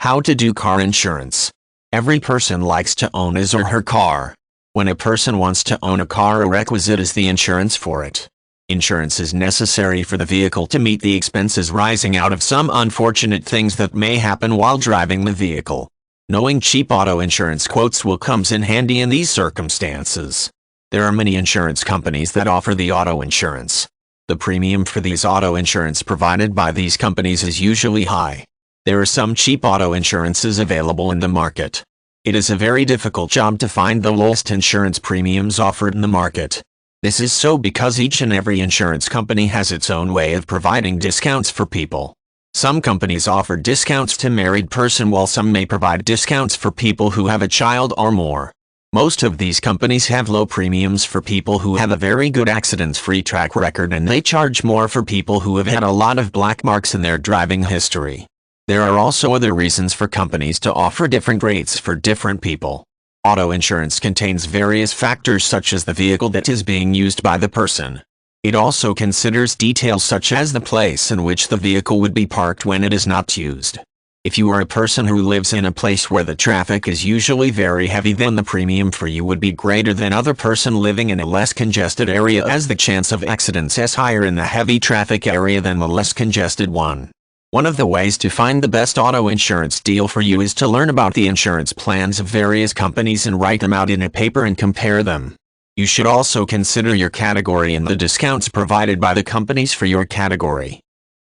How to do car insurance. Every person likes to own his or her car. When a person wants to own a car, a requisite is the insurance for it. Insurance is necessary for the vehicle to meet the expenses rising out of some unfortunate things that may happen while driving the vehicle. Knowing cheap auto insurance quotes will comes in handy in these circumstances. There are many insurance companies that offer the auto insurance. The premium for these auto insurance provided by these companies is usually high. There are some cheap auto insurances available in the market. It is a very difficult job to find the lowest insurance premiums offered in the market. This is so because each and every insurance company has its own way of providing discounts for people. Some companies offer discounts to married person while some may provide discounts for people who have a child or more. Most of these companies have low premiums for people who have a very good accident-free track record, and they charge more for people who have had a lot of black marks in their driving history. There are also other reasons for companies to offer different rates for different people. Auto insurance contains various factors such as the vehicle that is being used by the person. It also considers details such as the place in which the vehicle would be parked when it is not used. If you are a person who lives in a place where the traffic is usually very heavy, then the premium for you would be greater than other person living in a less congested area, as the chance of accidents is higher in the heavy traffic area than the less congested one. One of the ways to find the best auto insurance deal for you is to learn about the insurance plans of various companies and write them out in a paper and compare them. You should also consider your category and the discounts provided by the companies for your category.